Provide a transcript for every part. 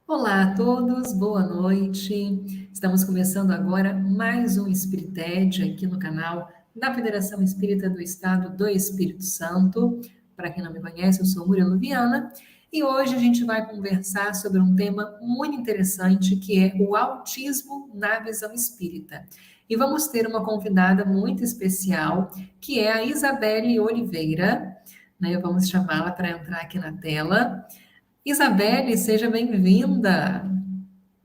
Olá a todos, boa noite. Estamos começando agora mais um Espirited aqui no canal da Federação Espírita do Estado do Espírito Santo. Para quem não me conhece, eu sou Murilo Viana e hoje a gente vai conversar sobre um tema muito interessante que é o autismo na visão espírita. E vamos ter uma convidada muito especial que é a Isabelle Oliveira, né? Vamos chamá-la para entrar aqui na tela. Isabelle, seja bem-vinda.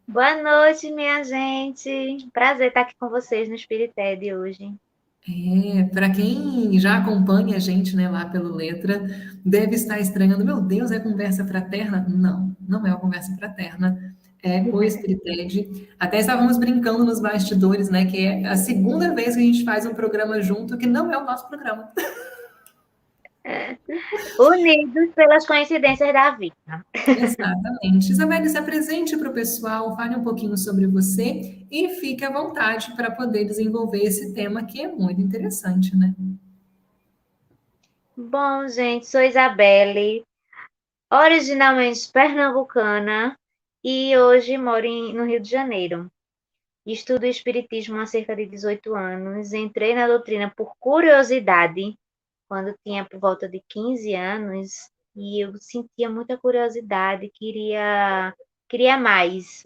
Boa noite, minha gente. Prazer estar aqui com vocês no Spirited hoje. Para quem já acompanha a gente, né, lá pelo Letra, deve estar estranhando, meu Deus, é conversa fraterna? Não, não é uma conversa fraterna, é o Espirited. Até estávamos brincando nos bastidores, né, que é a segunda vez que a gente faz um programa junto que não é o nosso programa. Unidos pelas coincidências da vida. Exatamente. Isabelle, se apresente para o pessoal, fale um pouquinho sobre você e fique à vontade para poder desenvolver esse tema que é muito interessante, né? Bom, gente, sou Isabelle, originalmente pernambucana e hoje moro no Rio de Janeiro. Estudo Espiritismo há cerca de 18 anos. Entrei na doutrina por curiosidade, quando tinha por volta de 15 anos, e eu sentia muita curiosidade, queria mais.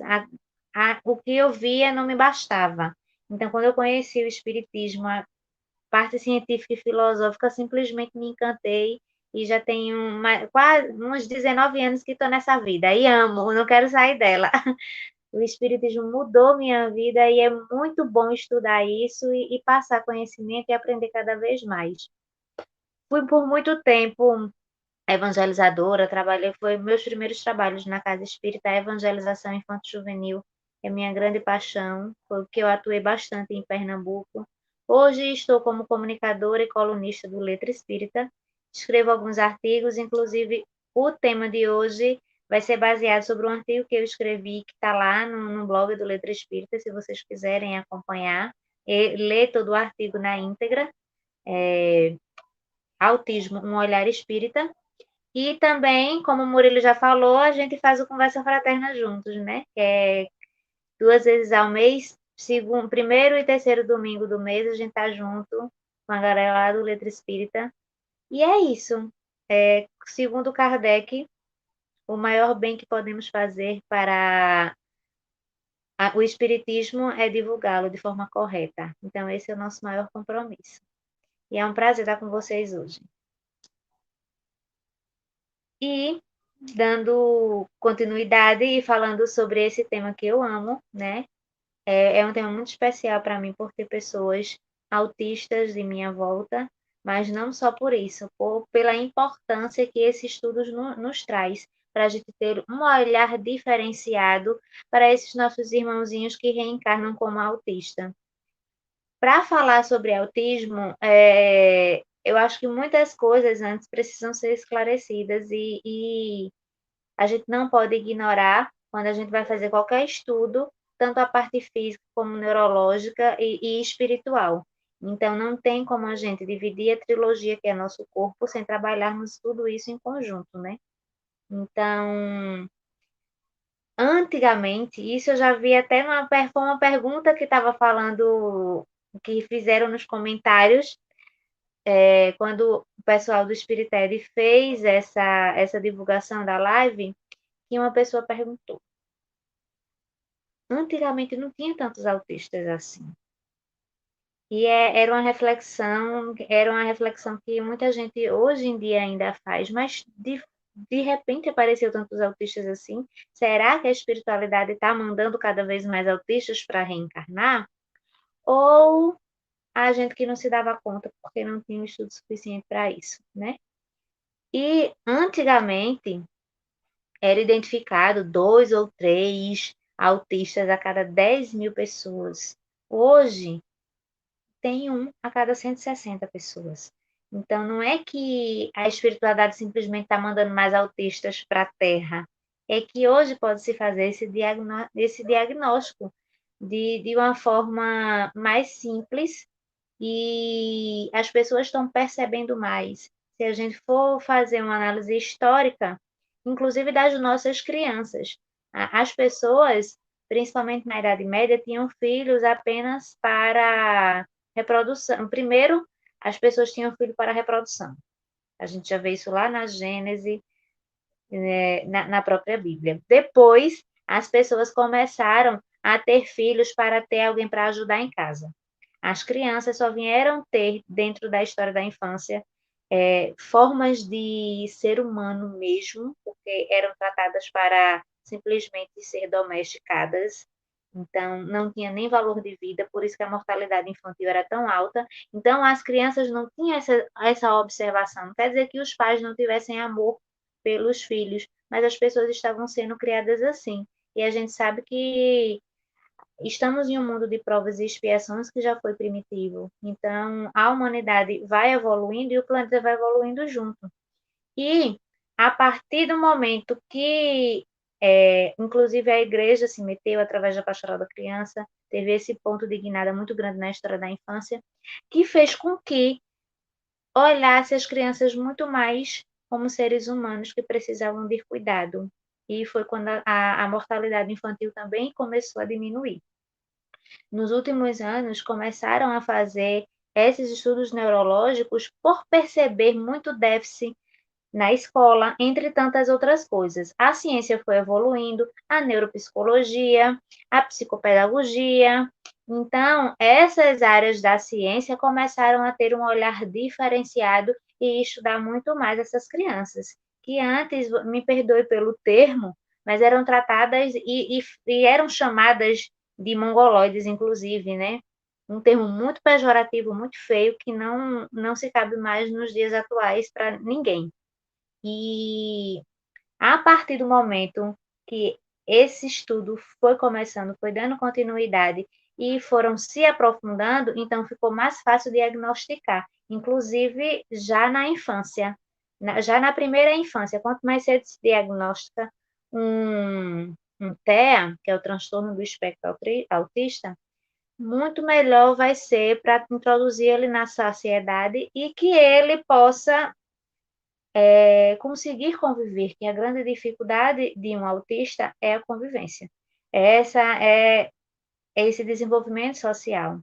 O que eu via não me bastava. Então, quando eu conheci o Espiritismo, a parte científica e filosófica, simplesmente me encantei e já tenho quase uns 19 anos que estou nessa vida e amo, não quero sair dela. O Espiritismo mudou minha vida e é muito bom estudar isso e passar conhecimento e aprender cada vez mais. Fui por muito tempo evangelizadora, trabalhei, foi meus primeiros trabalhos na Casa Espírita, a evangelização infanto-juvenil é minha grande paixão, foi o que eu atuei bastante em Pernambuco. Hoje estou como comunicadora e colunista do Letra Espírita, escrevo alguns artigos, inclusive o tema de hoje vai ser baseado sobre um artigo que eu escrevi, que está lá no blog do Letra Espírita, se vocês quiserem acompanhar, e ler todo o artigo na íntegra, Autismo, um olhar espírita. E também, como o Murilo já falou, a gente faz o Conversa Fraterna juntos, né? Que é 2 vezes ao mês, segundo, primeiro e terceiro domingo do mês, a gente tá junto com a galera lá do Letra Espírita. E é isso. Segundo Kardec, o maior bem que podemos fazer para o Espiritismo é divulgá-lo de forma correta. Então, esse é o nosso maior compromisso. E é um prazer estar com vocês hoje. E dando continuidade e falando sobre esse tema que eu amo, né? É um tema muito especial para mim por ter pessoas autistas de minha volta, mas não só por isso, pela importância que esse estudo nos traz, para a gente ter um olhar diferenciado para esses nossos irmãozinhos que reencarnam como autista. Para falar sobre autismo, eu acho que muitas coisas antes precisam ser esclarecidas e a gente não pode ignorar quando a gente vai fazer qualquer estudo, tanto a parte física como neurológica e espiritual. Então, não tem como a gente dividir a trilogia que é nosso corpo sem trabalharmos tudo isso em conjunto, né? Então, antigamente, isso eu já vi até foi uma pergunta que estava falando, que fizeram nos comentários, quando o pessoal do Spirited fez essa divulgação da live, que uma pessoa perguntou: antigamente não tinha tantos autistas assim. E era uma reflexão que muita gente hoje em dia ainda faz, mas de repente apareceu tantos autistas assim. Será que a espiritualidade está mandando cada vez mais autistas para reencarnar? Ou a gente que não se dava conta porque não tinha um estudo suficiente para isso, né? E antigamente era identificado 2 ou 3 autistas a cada 10 mil pessoas. Hoje, tem um a cada 160 pessoas. Então, não é que a espiritualidade simplesmente está mandando mais autistas para a Terra. É que hoje pode-se fazer esse diagnóstico de uma forma mais simples e as pessoas estão percebendo mais. Se a gente for fazer uma análise histórica, inclusive das nossas crianças. As pessoas, principalmente na Idade Média, tinham filhos apenas para reprodução. Primeiro, as pessoas tinham filho para reprodução. A gente já vê isso lá na Gênese, na própria Bíblia. Depois, as pessoas começaram a ter filhos para ter alguém para ajudar em casa. As crianças só vieram ter, dentro da história da infância, formas de ser humano mesmo, porque eram tratadas para simplesmente ser domesticadas. Então, não tinha nem valor de vida, por isso que a mortalidade infantil era tão alta. Então, as crianças não tinham essa observação. Não quer dizer que os pais não tivessem amor pelos filhos, mas as pessoas estavam sendo criadas assim. E a gente sabe que estamos em um mundo de provas e expiações que já foi primitivo. Então, a humanidade vai evoluindo e o planeta vai evoluindo junto. E, a partir do momento que, inclusive, a igreja se meteu através da pastoral da criança, teve esse ponto de guinada muito grande na história da infância, que fez com que olhasse as crianças muito mais como seres humanos que precisavam de cuidado. E foi quando a mortalidade infantil também começou a diminuir. Nos últimos anos, começaram a fazer esses estudos neurológicos por perceber muito déficit na escola, entre tantas outras coisas. A ciência foi evoluindo, a neuropsicologia, a psicopedagogia. Então, essas áreas da ciência começaram a ter um olhar diferenciado e estudar muito mais essas crianças, que antes, me perdoe pelo termo, mas eram tratadas e eram chamadas de mongoloides, inclusive, né? Um termo muito pejorativo, muito feio, que não se cabe mais nos dias atuais para ninguém. E a partir do momento que esse estudo foi começando, foi dando continuidade e foram se aprofundando, então ficou mais fácil diagnosticar, inclusive já na infância, já na primeira infância. Quanto mais cedo se diagnostica um TEA, que é o transtorno do espectro autista, muito melhor vai ser para introduzir ele na sociedade e que ele possa conseguir conviver, que a grande dificuldade de um autista é a convivência. Essa é esse desenvolvimento social,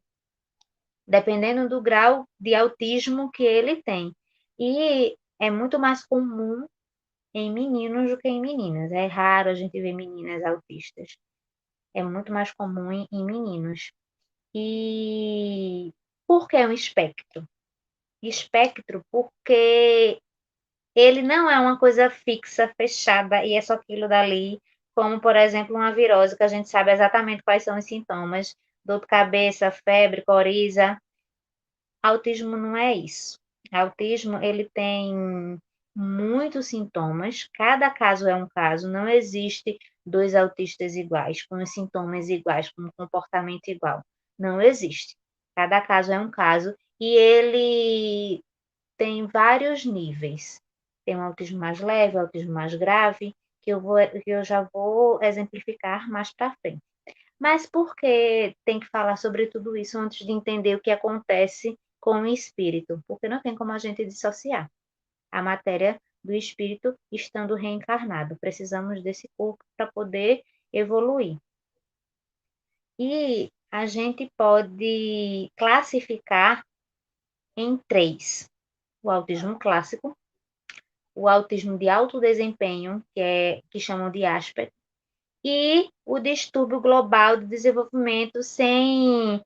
dependendo do grau de autismo que ele tem. E é muito mais comum em meninos do que em meninas. É raro a gente ver meninas autistas. É muito mais comum em meninos. E por que um espectro? Espectro porque ele não é uma coisa fixa, fechada, e é só aquilo dali, como, por exemplo, uma virose, que a gente sabe exatamente quais são os sintomas, dor de cabeça, febre, coriza. Autismo não é isso. Autismo, ele tem muitos sintomas, cada caso é um caso, não existe dois autistas iguais, com os sintomas iguais, com o comportamento igual. Não existe. Cada caso é um caso, e ele tem vários níveis. Tem um autismo mais leve, autismo mais grave, que eu já vou exemplificar mais para frente. Mas por que tem que falar sobre tudo isso antes de entender o que acontece com o espírito? Porque não tem como a gente dissociar a matéria do espírito estando reencarnado. Precisamos desse corpo para poder evoluir. E a gente pode classificar em três: o autismo clássico, o autismo de alto desempenho, que chamam de Asperger, e o distúrbio global de desenvolvimento sem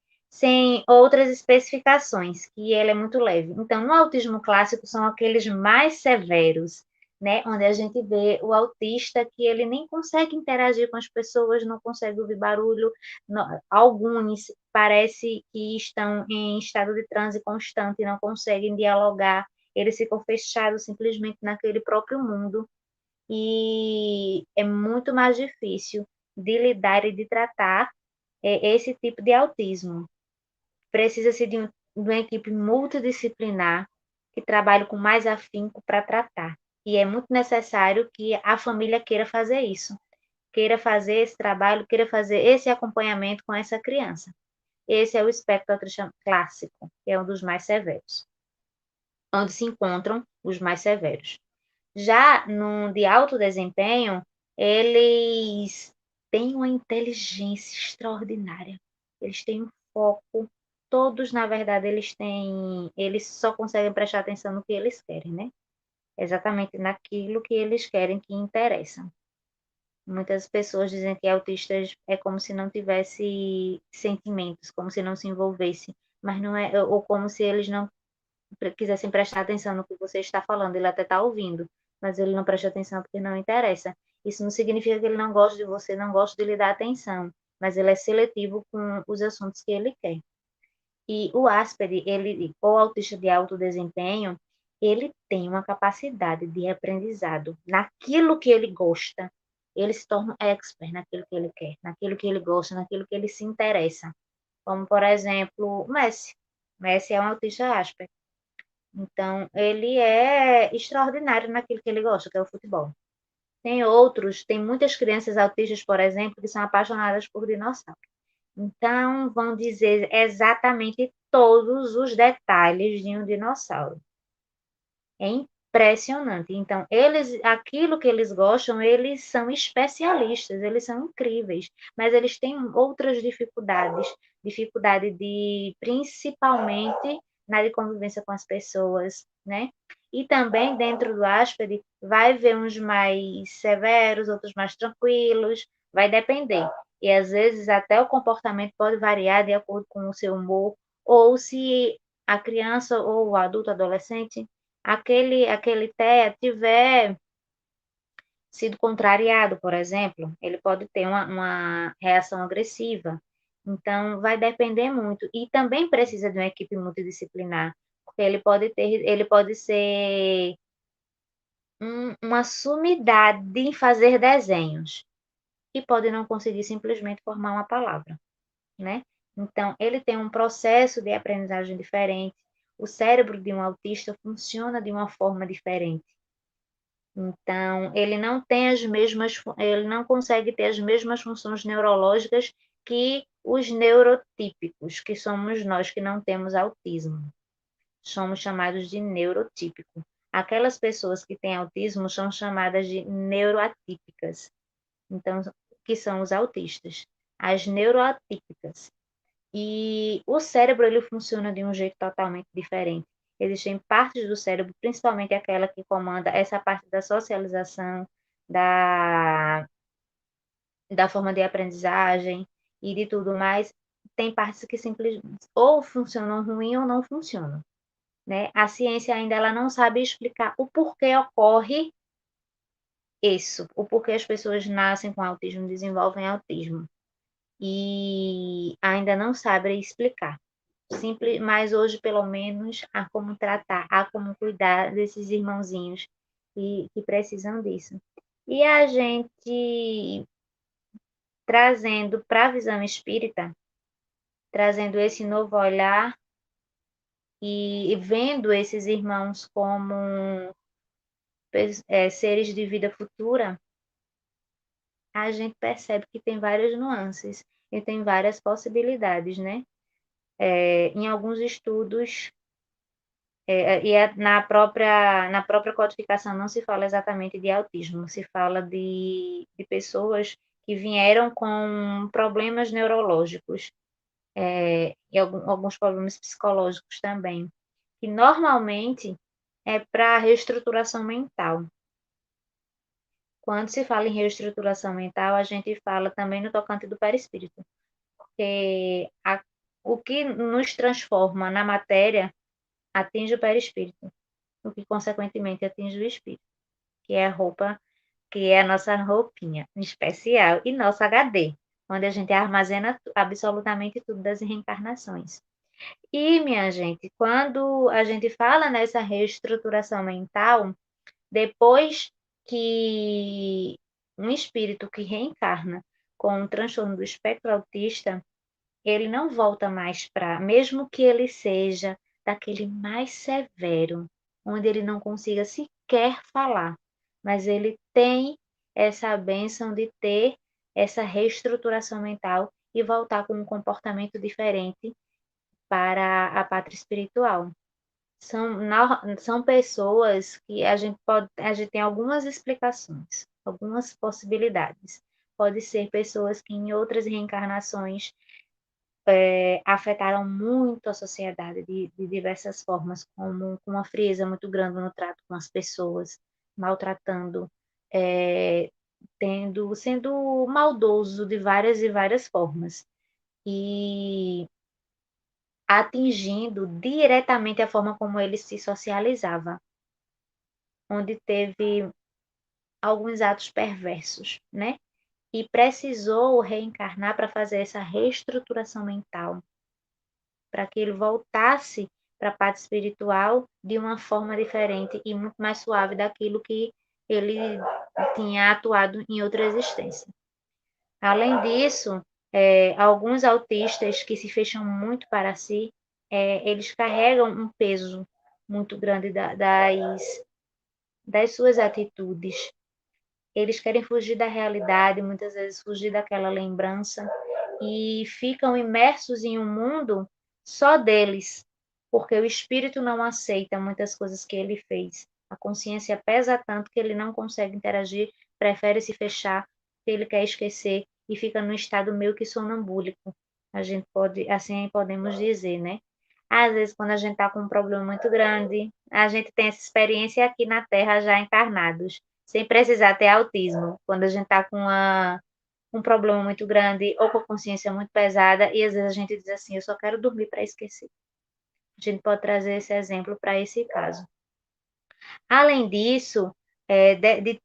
outras especificações, que ele é muito leve. Então, no autismo clássico são aqueles mais severos, né, onde a gente vê o autista que ele nem consegue interagir com as pessoas, não consegue ouvir barulho, alguns parece que estão em estado de transe constante, não conseguem dialogar, eles ficam fechados simplesmente naquele próprio mundo e é muito mais difícil de lidar e de tratar esse tipo de autismo. Precisa-se de uma equipe multidisciplinar que trabalhe com mais afinco para tratar. E é muito necessário que a família queira fazer isso, queira fazer esse trabalho, queira fazer esse acompanhamento com essa criança. Esse é o espectro autista clássico, que é um dos mais severos, onde se encontram os mais severos. Já no de alto desempenho, eles têm uma inteligência extraordinária. Eles têm um foco. Todos, na verdade, eles só conseguem prestar atenção no que eles querem, né? Exatamente naquilo que eles querem, que interessa. Muitas pessoas dizem que autistas é como se não tivesse sentimentos, como se não se envolvesse, mas não é, ou como se eles não quisessem prestar atenção no que você está falando. Ele até está ouvindo, mas ele não presta atenção porque não interessa. Isso não significa que ele não gosta de você, não gosta de lhe dar atenção, mas ele é seletivo com os assuntos que ele quer. E o Asperger, ele, ou autista de alto desempenho, ele tem uma capacidade de aprendizado naquilo que ele gosta. Ele se torna expert naquilo que ele quer, naquilo que ele gosta, naquilo que ele se interessa. Como, por exemplo, Messi. Messi é um autista Asperger. Então, ele é extraordinário naquilo que ele gosta, que é o futebol. Tem outros, tem muitas crianças autistas, por exemplo, que são apaixonadas por dinossauros. Então, vão dizer exatamente todos os detalhes de um dinossauro. É impressionante. Então, aquilo que eles gostam, eles são especialistas, eles são incríveis, mas eles têm outras dificuldades, dificuldade de, principalmente na de convivência com as pessoas, né? E também dentro do Asperger vai ver uns mais severos, outros mais tranquilos, vai depender. E às vezes até o comportamento pode variar de acordo com o seu humor, ou se a criança ou o adulto, adolescente, aquele TEA tiver sido contrariado, por exemplo, ele pode ter uma reação agressiva. Então, vai depender muito. E também precisa de uma equipe multidisciplinar, porque ele pode ser uma sumidade em fazer desenhos e pode não conseguir simplesmente formar uma palavra, né? Então, ele tem um processo de aprendizagem diferente. O cérebro de um autista funciona de uma forma diferente. Então, ele não consegue ter as mesmas funções neurológicas que os neurotípicos, que somos nós que não temos autismo. Somos chamados de neurotípico. Aquelas pessoas que têm autismo são chamadas de neuroatípicas. Então, que são os autistas. As neuroatípicas. E o cérebro ele funciona de um jeito totalmente diferente. Existem partes do cérebro, principalmente aquela que comanda essa parte da socialização, da, da forma de aprendizagem e de tudo mais. Tem partes que simplesmente ou funcionam ruim ou não funcionam, né? A ciência ainda ela não sabe explicar o porquê ocorre isso, o porquê as pessoas nascem com autismo, desenvolvem autismo. E ainda não sabe explicar. Simples, mas hoje, pelo menos, há como tratar, há como cuidar desses irmãozinhos que precisam disso. E a gente trazendo para a visão espírita, trazendo esse novo olhar e vendo esses irmãos como seres de vida futura, a gente percebe que tem várias nuances e tem várias possibilidades, né? Em alguns estudos, na própria codificação não se fala exatamente de autismo, se fala de pessoas que vieram com problemas neurológicos, e alguns problemas psicológicos também, que normalmente é para reestruturação mental. Quando se fala em reestruturação mental, a gente fala também no tocante do perispírito, porque o que nos transforma na matéria atinge o perispírito, o que consequentemente atinge o espírito, que é a roupa, que é a nossa roupinha especial e nosso HD, onde a gente armazena absolutamente tudo das reencarnações. E, minha gente, quando a gente fala nessa reestruturação mental, depois que um espírito que reencarna com um transtorno do espectro autista, ele não volta mais para, mesmo que ele seja daquele mais severo, onde ele não consiga sequer falar, mas ele tem essa bênção de ter essa reestruturação mental e voltar com um comportamento diferente para a pátria espiritual. São pessoas que a gente tem algumas explicações, algumas possibilidades. pode ser pessoas que em outras reencarnações afetaram muito a sociedade de diversas formas, como com uma frieza muito grande no trato com as pessoas, maltratando, sendo maldoso de várias e várias formas, e atingindo diretamente a forma como ele se socializava, onde teve alguns atos perversos, né? E precisou reencarnar para fazer essa reestruturação mental, para que ele voltasse para a parte espiritual de uma forma diferente e muito mais suave daquilo que ele tinha atuado em outra existência. Além disso, alguns autistas que se fecham muito para si, eles carregam um peso muito grande das suas atitudes. Eles querem fugir da realidade, muitas vezes fugir daquela lembrança, e ficam imersos em um mundo só deles, porque o espírito não aceita muitas coisas que ele fez. A consciência pesa tanto que ele não consegue interagir, prefere se fechar, porque ele quer esquecer e fica num estado meio que sonambúlico. A gente pode, assim podemos dizer, né? Às vezes, quando a gente está com um problema muito grande, a gente tem essa experiência aqui na Terra já encarnados, sem precisar ter autismo. Quando a gente está com um problema muito grande ou com a consciência muito pesada, e às vezes a gente diz assim, eu só quero dormir para esquecer. A gente pode trazer esse exemplo para esse caso. Além disso,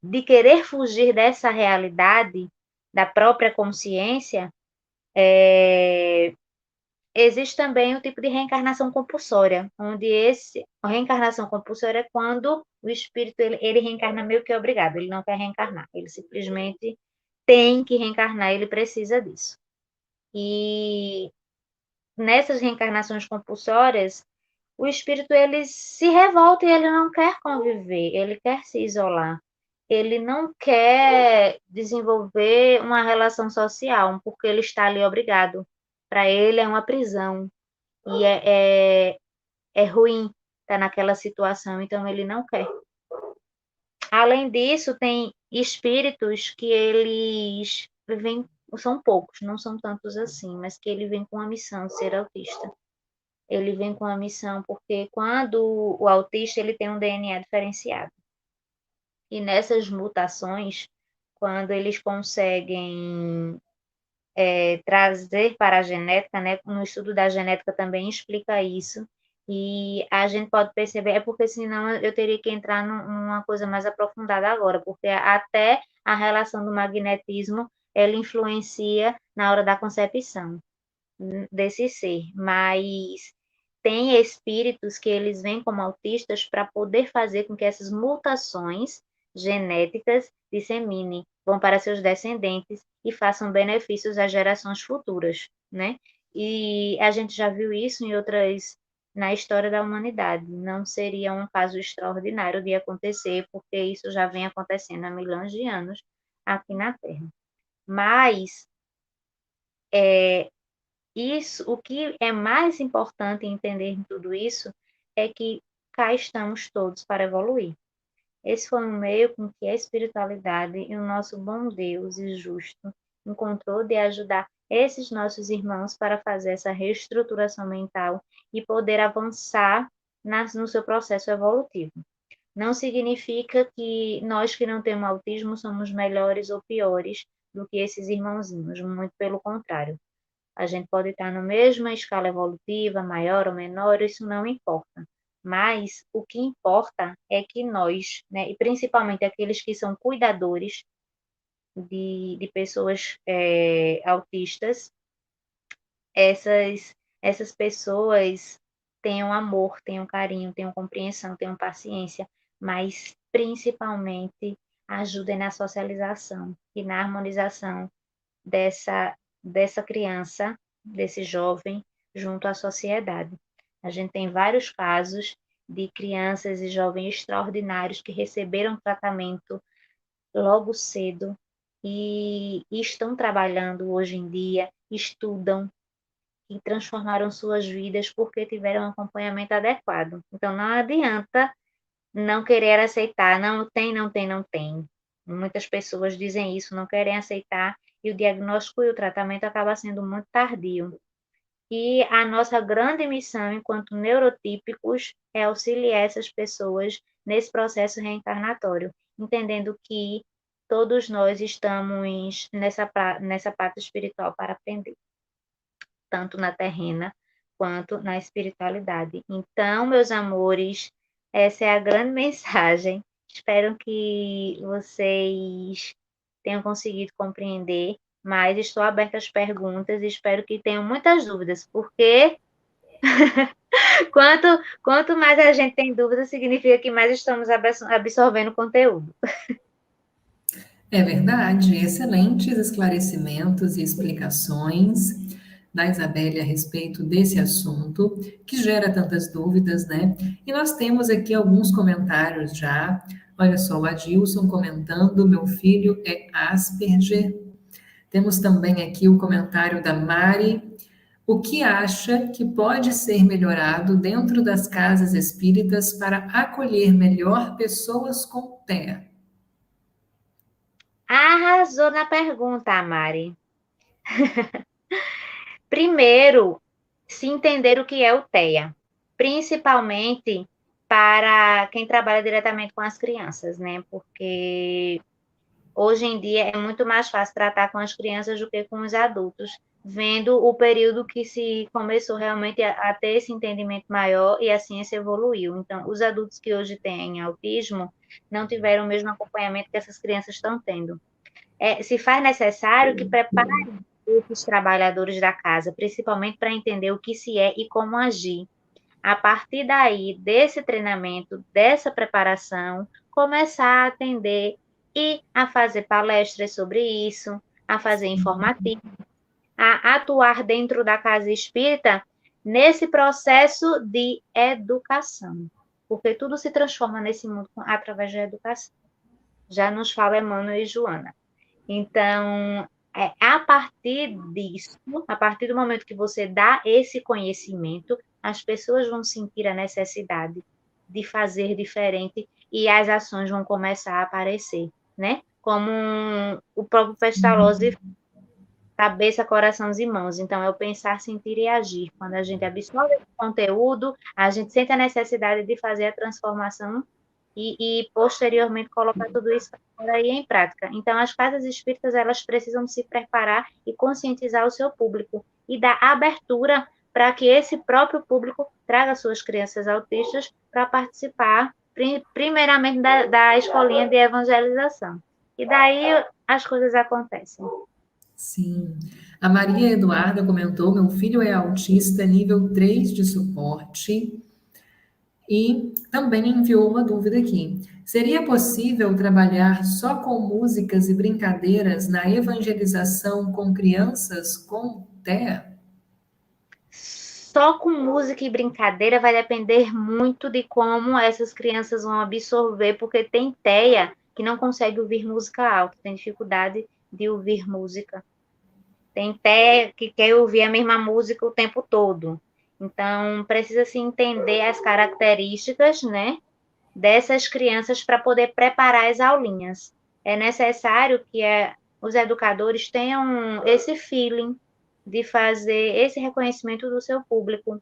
de querer fugir dessa realidade da própria consciência, existe também o tipo de reencarnação compulsória, onde a reencarnação compulsória é quando o espírito ele reencarna meio que obrigado, ele não quer reencarnar, ele simplesmente tem que reencarnar, ele precisa disso. E nessas reencarnações compulsórias, o espírito ele se revolta e ele não quer conviver, ele quer se isolar. Ele não quer desenvolver uma relação social, porque ele está ali obrigado. Para ele é uma prisão e é ruim estar naquela situação, então ele não quer. Além disso, tem espíritos que eles vêm, são poucos, não são tantos assim, mas que ele vem com a missão de ser autista. Ele vem com a missão porque quando o autista ele tem um DNA diferenciado. E nessas mutações, quando eles conseguem trazer para a genética, né? No estudo da genética também explica isso, e a gente pode perceber, é porque senão eu teria que entrar numa coisa mais aprofundada agora, porque até a relação do magnetismo, ela influencia na hora da concepção desse ser, mas tem espíritos que eles vêm como autistas para poder fazer com que essas mutações genéticas disseminem, vão para seus descendentes e façam benefícios às gerações futuras, né? E a gente já viu isso em outras na história da humanidade. Não seria um caso extraordinário de acontecer, porque isso já vem acontecendo há milhões de anos aqui na Terra. Mas isso, o que é mais importante entender em tudo isso é que cá estamos todos para evoluir. Esse foi um meio com que a espiritualidade e o nosso bom Deus e justo encontrou de ajudar esses nossos irmãos para fazer essa reestruturação mental e poder avançar no seu processo evolutivo. Não significa que nós que não temos autismo somos melhores ou piores do que esses irmãozinhos, muito pelo contrário. A gente pode estar na mesma escala evolutiva, maior ou menor, isso não importa. Mas o que importa é que nós, né, e principalmente aqueles que são cuidadores de pessoas autistas, essas pessoas tenham amor, tenham carinho, tenham compreensão, tenham paciência, mas principalmente ajudem na socialização e na harmonização dessa criança, desse jovem, junto à sociedade. A gente tem vários casos de crianças e jovens extraordinários que receberam tratamento logo cedo e estão trabalhando hoje em dia, estudam e transformaram suas vidas porque tiveram um acompanhamento adequado. Então, não adianta não querer aceitar, não tem, não tem, não tem. Muitas pessoas dizem isso, não querem aceitar e o diagnóstico e o tratamento acaba sendo muito tardio. E a nossa grande missão, enquanto neurotípicos, é auxiliar essas pessoas nesse processo reencarnatório, entendendo que todos nós estamos nessa parte espiritual para aprender, tanto na terrena quanto na espiritualidade. Então, meus amores, essa é a grande mensagem. Espero que vocês tenham conseguido compreender, mas estou aberta às perguntas e espero que tenham muitas dúvidas, porque quanto mais a gente tem dúvidas, significa que mais estamos absorvendo conteúdo. É verdade, excelentes esclarecimentos e explicações da Isabelle a respeito desse assunto, que gera tantas dúvidas, né? E nós temos aqui alguns comentários já. Olha só, o Adilson comentando: meu filho é Asperger. Temos também aqui o comentário da Mari: o que acha que pode ser melhorado dentro das casas espíritas para acolher melhor pessoas com TEA? Arrasou na pergunta, Mari. Primeiro, se entender o que é o TEA, principalmente para quem trabalha diretamente com as crianças, né? Porque hoje em dia é muito mais fácil tratar com as crianças do que com os adultos, vendo o período que se começou realmente a ter esse entendimento maior e a ciência evoluiu. Então, os adultos que hoje têm autismo não tiveram o mesmo acompanhamento que essas crianças estão tendo. Se faz necessário que prepare esses trabalhadores da casa, principalmente para entender o que se é e como agir. A partir daí, desse treinamento, dessa preparação, começar a atender e a fazer palestras sobre isso, a fazer informativos, a atuar dentro da casa espírita nesse processo de educação, porque tudo se transforma nesse mundo através da educação. Já nos fala Emmanuel e Joana. Então, a partir disso, a partir do momento que você dá esse conhecimento, as pessoas vão sentir a necessidade de fazer diferente e as ações vão começar a aparecer, né? Como o próprio Pestalozzi, cabeça, corações e mãos. Então, é o pensar, sentir e agir. Quando a gente absorve esse conteúdo, a gente sente a necessidade de fazer a transformação e posteriormente colocar tudo isso aí em prática. Então, as casas espíritas, elas precisam se preparar e conscientizar o seu público e dar abertura para que esse próprio público traga suas crianças autistas para participar, primeiramente, da escolinha de evangelização. E daí as coisas acontecem. Sim. A Maria Eduarda comentou: meu filho é autista nível 3 de suporte. E também enviou uma dúvida aqui: seria possível trabalhar só com músicas e brincadeiras na evangelização com crianças com TEA? Só com música e brincadeira vai depender muito de como essas crianças vão absorver, porque tem TEA que não consegue ouvir música alta, tem dificuldade de ouvir música. Tem TEA que quer ouvir a mesma música o tempo todo. Então, precisa se entender as características, né, dessas crianças para poder preparar as aulinhas. É necessário que os educadores tenham esse feeling de fazer esse reconhecimento do seu público.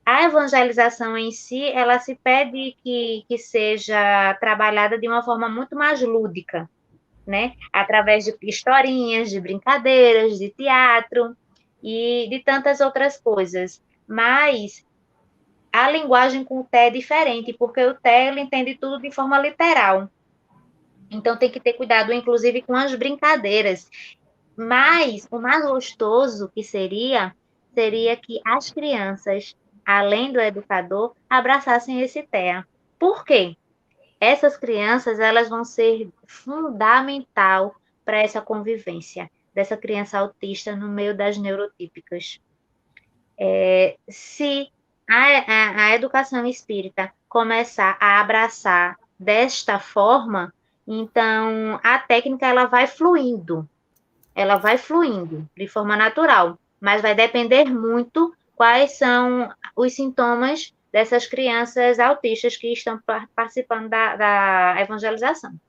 A evangelização em si, ela se pede que seja trabalhada de uma forma muito mais lúdica, né? Através de historinhas, de brincadeiras, de teatro e de tantas outras coisas. Mas a linguagem com o Té é diferente, porque o Té ele entende tudo de forma literal. Então tem que ter cuidado, inclusive, com as brincadeiras. Mas o mais gostoso que seria que as crianças, além do educador, abraçassem esse TEA. Por quê? Essas crianças, elas vão ser fundamental para essa convivência dessa criança autista no meio das neurotípicas. Se a educação espírita começar a abraçar desta forma, então a técnica ela vai fluindo de forma natural, mas vai depender muito quais são os sintomas dessas crianças autistas que estão participando da evangelização.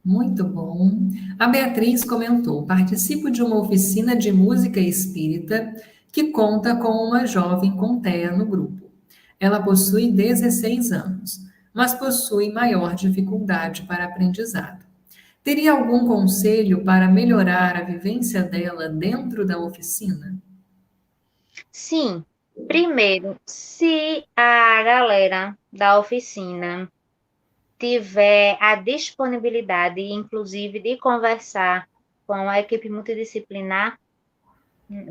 Muito bom. A Beatriz comentou: participo de uma oficina de música espírita que conta com uma jovem com TEA no grupo. Ela possui 16 anos, mas possui maior dificuldade para aprendizado. Teria algum conselho para melhorar a vivência dela dentro da oficina? Sim, primeiro, se a galera da oficina tiver a disponibilidade, inclusive, de conversar com a equipe multidisciplinar,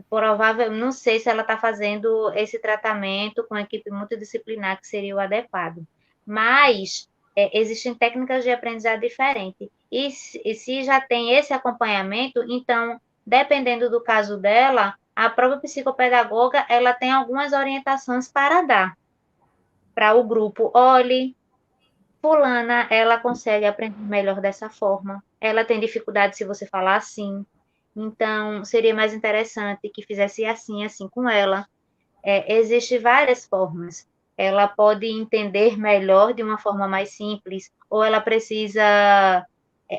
provável, não sei se ela está fazendo esse tratamento com a equipe multidisciplinar, que seria o adequado, mas existem técnicas de aprendizado diferentes. E se já tem esse acompanhamento, então, dependendo do caso dela, a própria psicopedagoga, ela tem algumas orientações para dar para o grupo. Olhe, fulana, ela consegue aprender melhor dessa forma. Ela tem dificuldade se você falar assim. Então, seria mais interessante que fizesse assim, assim com ela. Existem várias formas. Ela pode entender melhor de uma forma mais simples, ou ela precisa,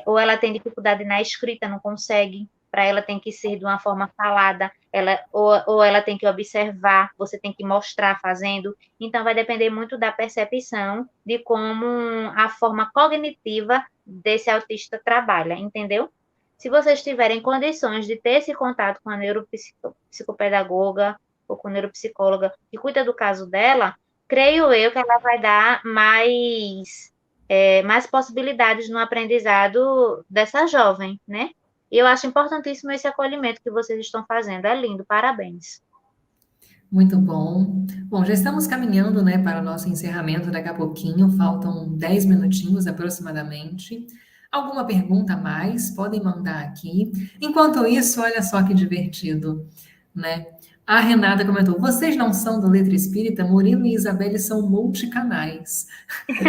ou ela tem dificuldade na escrita, não consegue. Para ela tem que ser de uma forma falada, ou ela tem que observar, você tem que mostrar fazendo. Então, vai depender muito da percepção de como a forma cognitiva desse autista trabalha, entendeu? Se vocês tiverem condições de ter esse contato com a neuropsicopedagoga ou com a neuropsicóloga que cuida do caso dela, creio eu que ela vai dar mais possibilidades no aprendizado dessa jovem, né? E eu acho importantíssimo esse acolhimento que vocês estão fazendo. É lindo, parabéns. Muito bom. Bom, já estamos caminhando, né, para o nosso encerramento daqui a pouquinho, faltam 10 minutinhos aproximadamente. Alguma pergunta a mais? Podem mandar aqui. Enquanto isso, olha só que divertido, né? A Renata comentou: vocês não são do Letra Espírita? Murilo e Isabelle são multicanais.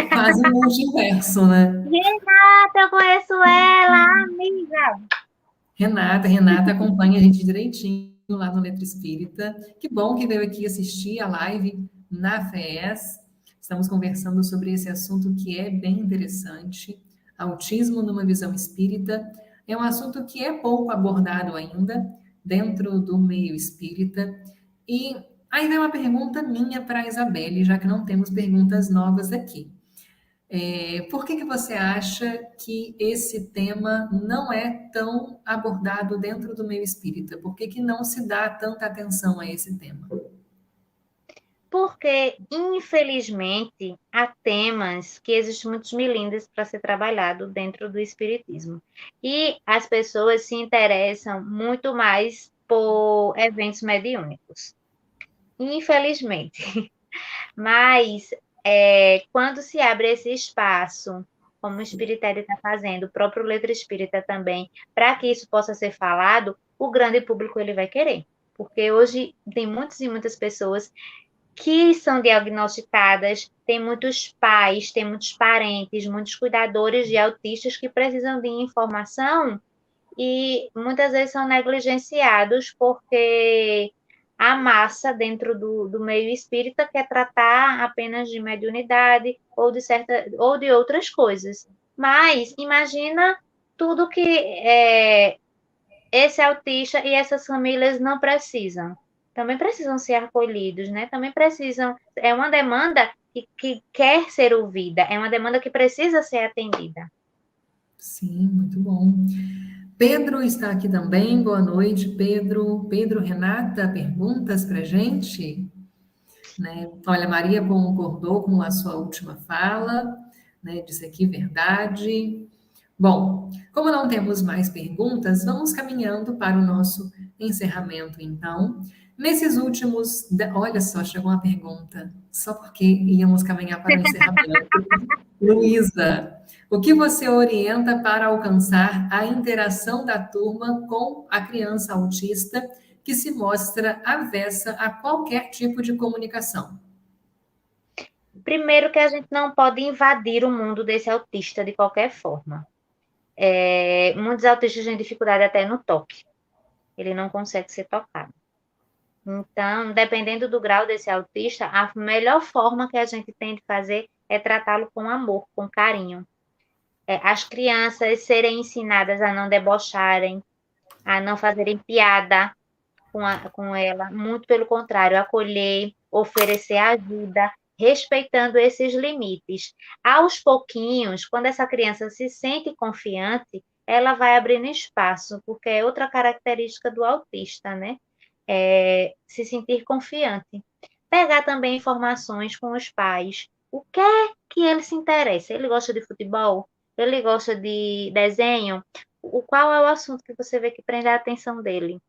Quase um multiverso, né? Renata, eu conheço ela, amiga. Renata acompanha a gente direitinho lá no Letra Espírita. Que bom que veio aqui assistir a live na FES. Estamos conversando sobre esse assunto que é bem interessante. Autismo numa visão espírita. É um assunto que é pouco abordado ainda dentro do meio espírita. E aí vem uma pergunta minha para a Isabelle, já que não temos perguntas novas aqui. Por que que você acha que esse tema não é tão abordado dentro do meio espírita? Por que que não se dá tanta atenção a esse tema? Porque, infelizmente, há temas que existem muitos milindres para ser trabalhado dentro do espiritismo. E as pessoas se interessam muito mais por eventos mediúnicos. Infelizmente. Mas, quando se abre esse espaço, como o Espiritério está fazendo, o próprio Letra Espírita também, para que isso possa ser falado, o grande público ele vai querer. Porque hoje tem muitas e muitas pessoas que são diagnosticadas, tem muitos pais, tem muitos parentes, muitos cuidadores de autistas que precisam de informação e muitas vezes são negligenciados porque a massa dentro do meio espírita quer tratar apenas de mediunidade ou de outras coisas. Mas imagina tudo que esse autista e essas famílias não precisam. Também precisam ser acolhidos, né? Também precisam. É uma demanda que quer ser ouvida, é uma demanda que precisa ser atendida. Sim, muito bom. Pedro está aqui também. Boa noite, Pedro. Pedro, Renata, perguntas para gente? Né? Olha, Maria concordou com a sua última fala, né? Disse aqui verdade. Bom, como não temos mais perguntas, vamos caminhando para o nosso encerramento, então. Nesses últimos. Olha só, chegou uma pergunta, só porque íamos caminhar para o encerramento. Luísa, o que você orienta para alcançar a interação da turma com a criança autista que se mostra avessa a qualquer tipo de comunicação? Primeiro que a gente não pode invadir o mundo desse autista de qualquer forma. Muitos autistas têm dificuldade até no toque. Ele não consegue ser tocado. Então, dependendo do grau desse autista, a melhor forma que a gente tem de fazer é tratá-lo com amor, com carinho. as crianças serem ensinadas a não debocharem, a não fazerem piada com ela, muito pelo contrário, acolher, oferecer ajuda, respeitando esses limites. Aos pouquinhos, quando essa criança se sente confiante, ela vai abrindo espaço, porque é outra característica do autista, né? Se sentir confiante. Pegar também informações com os pais. O que é que ele se interessa? Ele gosta de futebol? Ele gosta de desenho? Qual é o assunto que você vê que prende a atenção dele?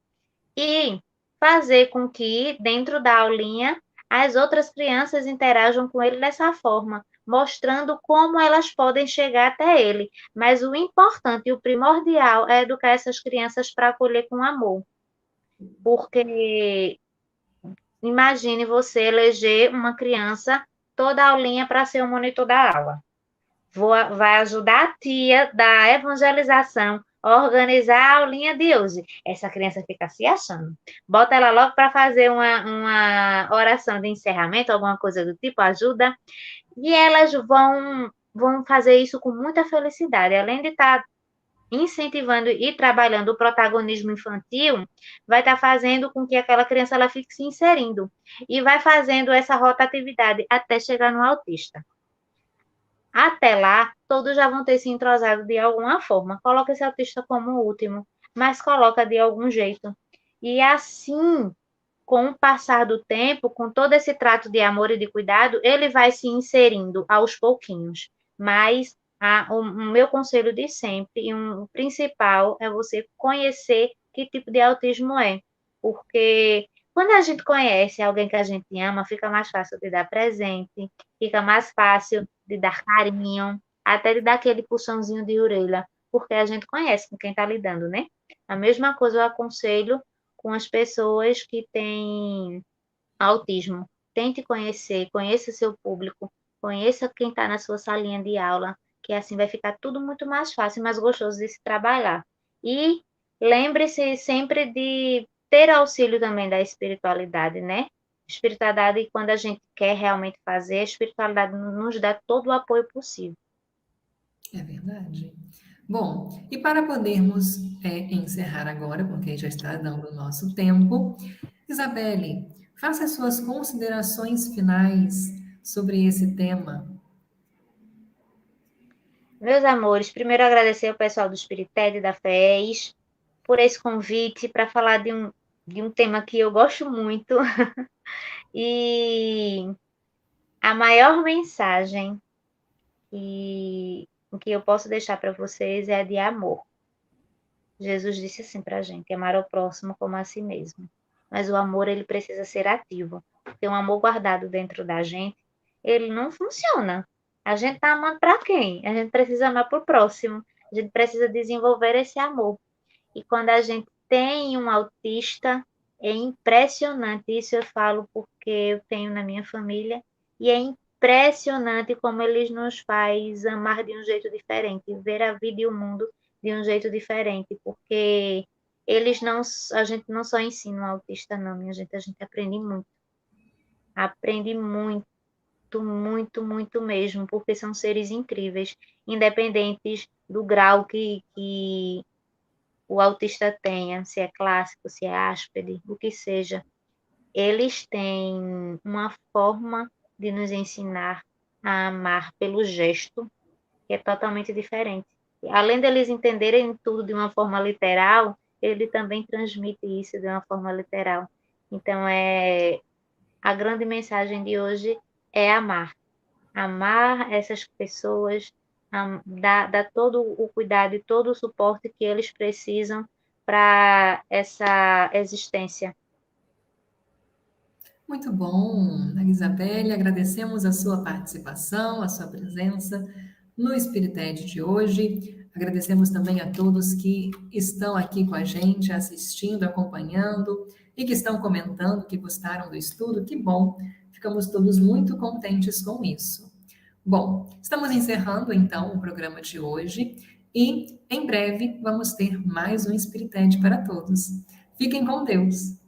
E fazer com que, dentro da aulinha, as outras crianças interajam com ele dessa forma, mostrando como elas podem chegar até ele. Mas o importante e o primordial é educar essas crianças para acolher com amor. Porque imagine você eleger uma criança toda a aulinha para ser o monitor da aula. Vai ajudar a tia da evangelização a organizar a aulinha de hoje. Essa criança fica se achando. Bota ela logo para fazer uma oração de encerramento, alguma coisa do tipo, ajuda. E elas vão fazer isso com muita felicidade. Além de estar incentivando e trabalhando o protagonismo infantil, vai estar fazendo com que aquela criança ela fique se inserindo. E vai fazendo essa rotatividade até chegar no autista. Até lá, todos já vão ter se entrosado de alguma forma. Coloca esse autista como o último, mas coloca de algum jeito. E assim, com o passar do tempo, com todo esse trato de amor e de cuidado, ele vai se inserindo aos pouquinhos. Mas o meu conselho de sempre, e o principal, é você conhecer que tipo de autismo é. Porque quando a gente conhece alguém que a gente ama, fica mais fácil de dar presente, fica mais fácil de dar carinho, até de dar aquele puxãozinho de orelha, porque a gente conhece com quem está lidando, né? A mesma coisa eu aconselho com as pessoas que têm autismo. Tente conhecer, conheça seu público, conheça quem está na sua salinha de aula, que assim vai ficar tudo muito mais fácil, mais gostoso de se trabalhar. E lembre-se sempre de ter auxílio também da espiritualidade, né? Espiritualidade, quando a gente quer realmente fazer, a espiritualidade nos dá todo o apoio possível. É verdade. Bom, e para podermos encerrar agora, porque já está dando o nosso tempo, Isabelle, faça as suas considerações finais sobre esse tema. Meus amores, primeiro agradecer ao pessoal do Espirited e da FES por esse convite para falar de um tema que eu gosto muito. E a maior mensagem que eu posso deixar para vocês é a de amor. Jesus disse assim para a gente, amar ao próximo como a si mesmo. Mas o amor, ele precisa ser ativo. Porque um amor guardado dentro da gente, ele não funciona. A gente está amando para quem? A gente precisa amar para o próximo. A gente precisa desenvolver esse amor. E quando a gente tem um autista, é impressionante. Isso eu falo porque eu tenho na minha família. E é impressionante como eles nos faz amar de um jeito diferente, ver a vida e o mundo de um jeito diferente, porque a gente não só ensina um autista, não, minha gente, a gente aprende muito, muito, muito mesmo, porque são seres incríveis, independentes do grau que o autista tenha, se é clássico, se é Asperger, o que seja, eles têm uma forma de nos ensinar a amar pelo gesto, que é totalmente diferente. Além deles entenderem tudo de uma forma literal, ele também transmite isso de uma forma literal. Então, a grande mensagem de hoje é amar. Amar essas pessoas, dar todo o cuidado e todo o suporte que eles precisam para essa existência. Muito bom, Isabelle, agradecemos a sua participação, a sua presença no Espirited de hoje. Agradecemos também a todos que estão aqui com a gente, assistindo, acompanhando e que estão comentando que gostaram do estudo. Que bom, ficamos todos muito contentes com isso. Bom, estamos encerrando então o programa de hoje e em breve vamos ter mais um Espirited para todos. Fiquem com Deus.